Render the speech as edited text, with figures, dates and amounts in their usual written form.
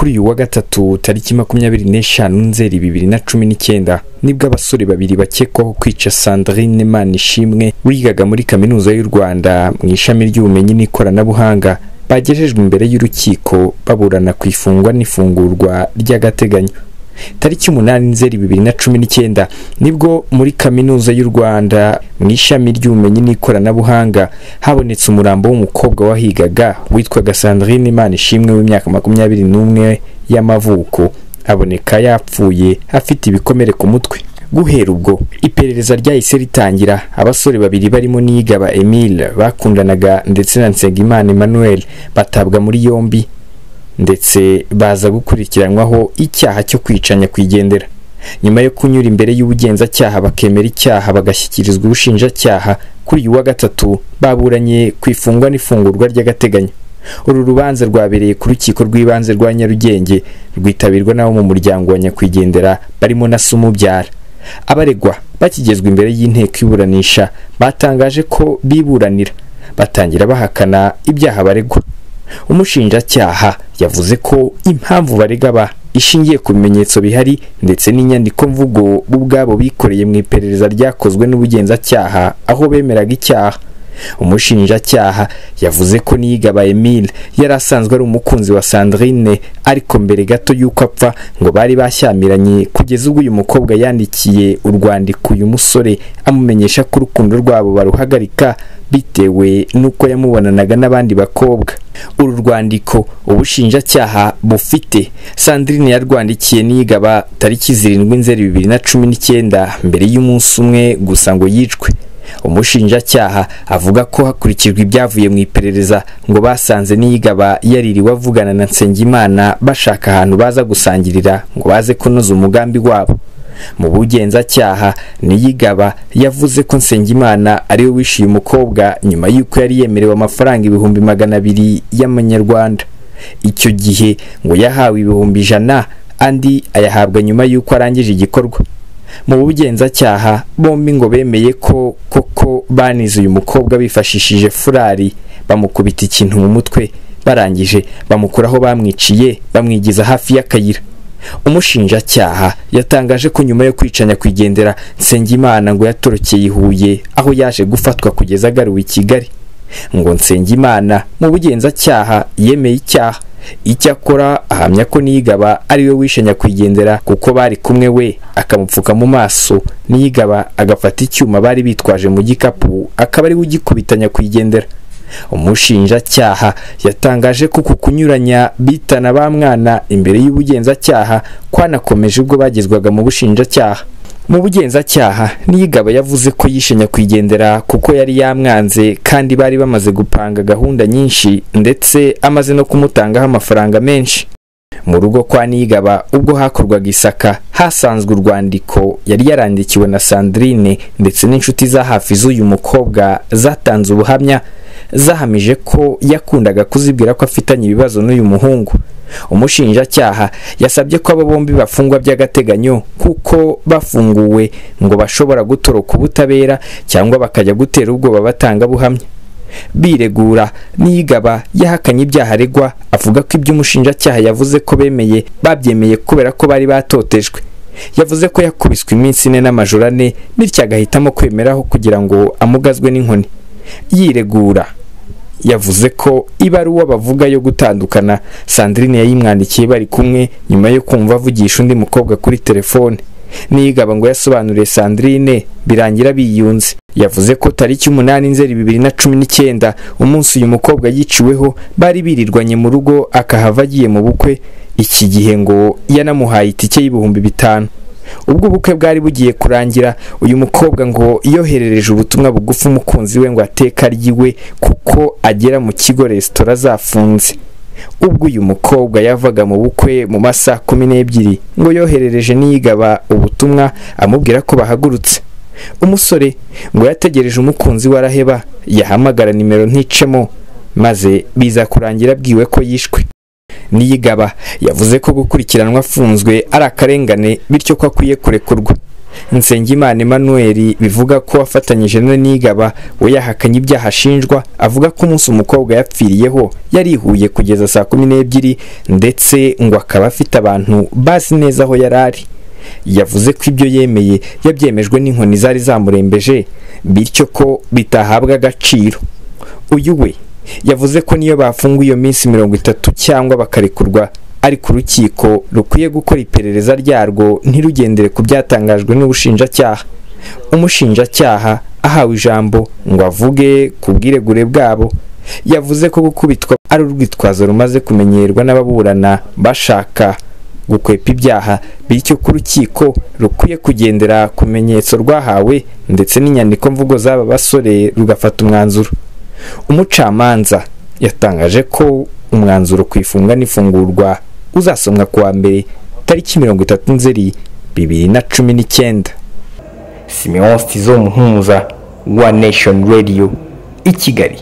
kuri uyu wa gatatu tariki 25 Nzeri 2019 nibwo abasore babiri bakekwaho kwica Sandrine Manishimwe wigaga muri kaminuza y'u Rwanda mu ishami ry'ubumenyi n'ikoranabuhanga bagejejwe imbere y'urukiko baburana ku ifungwa n'ifungurwa ry'agateganyo. Tariki 8 Nzeri 2019 nibwo muri kaminuza y'u Rwanda mu ishami ry'ubumenyi n'ikoranabuhanga habonetse umurambo w'umukobwa wahigaga witwa Sandrine Manishimwe w'imyaka 21 y'amavuko, aboneka yapfuye afite ibikomere ku mutwe. Guhera ubwo iperereza ryahise ritangira. Abasore babiri barimo Niyigaba Emile bakundanaga ndetse na Nsengimana Emmanuel batabwa muri yombi ndetse baza gukurikiranwaho icyaha cyo kwicanya kwigendera. Nyuma yo kunyura imbere y'ubugenzacyaha bakemera icyaha bagashyikirizwa ubushinjacyaha, kuri uyu wa gatatu baburanye ku ifungwa n'ifungurwa ry'agateganyo. Uru rubanza rwabereye ku rukiko rw'ibanze rwa Nyarugenge rwitabirwa n'abo mu muryango wa nyakwigendera barimo na Sumubyara. Abaregwa bakigezwe imbere y'inteko iburanisha batangaje ko biburanira, batangira bahakana ibyaha baregwa. Umushinjacyaha yavuze ko impamvu barega ishingiye ku bimenyetso bihari ndetse n'inyandiko mvugo ubwabo bikoreye mu iperereza ryakozwe n'ubugenzacyaha aho bemeraga icyaha. Umushinjacyaha yavuze ko Niyigaba Emile yari asanzwe ari umukunzi wa Sandrine, ariko mbere gato y'uko apfa ngo bari bashyamiranye kugeza ubwo uyu mukobwa yandikiye urwandiko uyu musore amumenyesha ko urukundo rwabo baruhagarika bitewe n'uko yamubonanaga n'abandi bakobwa. Uru rwandiko ubushinjacyaha bufite Sandrine yarwandikiye Niyigaba tariki 7 Nzeri 2019 mbere y'umunsi umwe gusa ngo yicwe. Umushinjacyaha avuga ko hakurikijwe ibyavuye mu iperereza ngo basanze Niyigaba yaririwe avugana na Nsengimana bashaka ahantu baza gusangirira ngo baze kunoza umugambi wabo. Mu bugenzacyaha Niyigaba yavuze ko Nsengimana ari we wishyuye umukobwa nyuma y'uko yari yemerewe amafaranga 200,000 y'amanyarwanda. Icyo gihe ngo yahawe 100,000 andi ayahabwa nyuma y'uko arangije igikorwa. Mu bugenzacyaha bombi ngo bemeye ko koko banize uyu mukobwa bifashishije furari, bamukubita ikintu mu mutwe, barangije bamukuraho bamwiciye bamwigiza hafi y'akayira. Umushinjacyaha yatangaje ko nyuma yo kwicanya kwigendera Nsengimana ngo yatorokeye i Huye aho yaje gufatwa kugeza agaruwe i Kigali. Ngo Nsengimana mu bugenzacyaha yemeye icyaha, icyakora ahamya ko Niyigaba ari we wishe nyakwigendera kuko bari kumwe we akamupfuka mu maso, Niyigaba agafata icyuma bari bitwaje mu gikapu akaba ari we ugikubita nyakwigendera. Umushinjacyaha yatangaje ko kunyuranya bitana ba mwana imbere y'ubugenzacyaha kwanakomeje ubwo bagezwaga mu bushinjacyaha. Mu bugenzacyaha Niyigaba yavuze ko yishe nyakwigendera kuko yari yamwanze kandi bari bamaze gupanga gahunda nyinshi ndetse amaze no kumutangaho amafaranga menshi. Mu rugo kwa Niyigaba ubwo hakorwaga isaka hasanzwe urwandiko yari yarandikiwe na Sandrine ndetse n'inshuti za hafi z'uyu mukobwa zatanze ubuhamya zahamije ko yakundaga kuzibwira ko afitanye ibibazo n'uyu muhungu. Umushinjacyaha yasabye ko abo bombi bafungwa by'agateganyo kuko bafunguwe ngo bashobora gutoroka ubutabera cyangwa bakajya gutera ubwoba batanga buhamya. Biregura Niyigaba yahakanye ibyaha aregwa, avuga ko ibyo umushinjacyaha yavuze ko bemeye babyemeye kubera ko bari batotejwe. Yavuze ko yakubiswe iminsi 4 n'amajoro 4 bityo agahitamo kwemeraho kugira ngo amugazwe n'inkoni. Yiregura yavuze ko ibaruwa bavuga yo gutandukana Sandrine yayimwandikiye bari kumwe nyuma yo kumva avugisha undi mukobwa kuri telefone. Niyigaba ngo yasobanuriye Sandrine birangira biyunze. Yavuze ko tariki 8 Nzeri 2019 umunsi uyu mukobwa yiciweho bari birirwanye mu rugo akahava agiye mu bukwe. Iki gihe ngo yanamuhaye itike y'5,000. Ubwo ubukwe bwari bugiye kurangira uyu mukobwa ngo yoherereje ubutumwa bugufi umukunzi we ngo ateka ryiwe kuko agera mu kigo resitora zafunze. Ubwo uyu mukobwa yavaga mu bukwe mu masaha 12 ngo yoherereje Niyigaba ubutumwa amubwira ko bahagurutse. Umusore ngo yategereje umukunzi we araheba, yahamagara nimero nticemo maze biza kurangira bwiwe ko yishwe. Niyigaba yavuze ko gukurikiranwa afunzwe ari akarengane bityo ko akwiye kurekurwa. Nsengimana Emmanuel bivuga ko afatanyije na Nigaba we yahakanye ibyaha ashinjwa, avuga ko umunsi umukobwa yapfiriyeho yarihuye kugeza saa 12 ndetse ngo akaba afite abantu bazi neza aho yarari. Yavuze ko ibyo yemeye yabyemejwe n'inkoni zari zamurembeje, bityo ko bitahabwa agaciro. Uyu we yavuze ko niyo bafunga iyo minsi 30 cyangwa bakarekurwa, ariko urukiko rukwiye gukora iperereza ryarwo ntirugendere ku byatangajwe n'ubushinjacyaha. Umushinjacyaha ahawe ijambo ngo avuge ku bwiregure bwabo, yavuze ko gukubitwa ari urwitwazo rumaze kumenyerwa n'ababurana bashaka gukwepa ibyaha, bityo ko urukiko rukwiye kugendera ku bimenyetso rwahawe ndetse n'inyandiko mvugo z'aba basore rugafata umwanzuro. Umucamanza yatangaje ko umwanzuro ku ifunga n'ifungurwa uzasomwa kuwa mbere tariki 30 Nzeri 2019. Simeon Stizo Muhumuza wa Nation Radio i Kigali.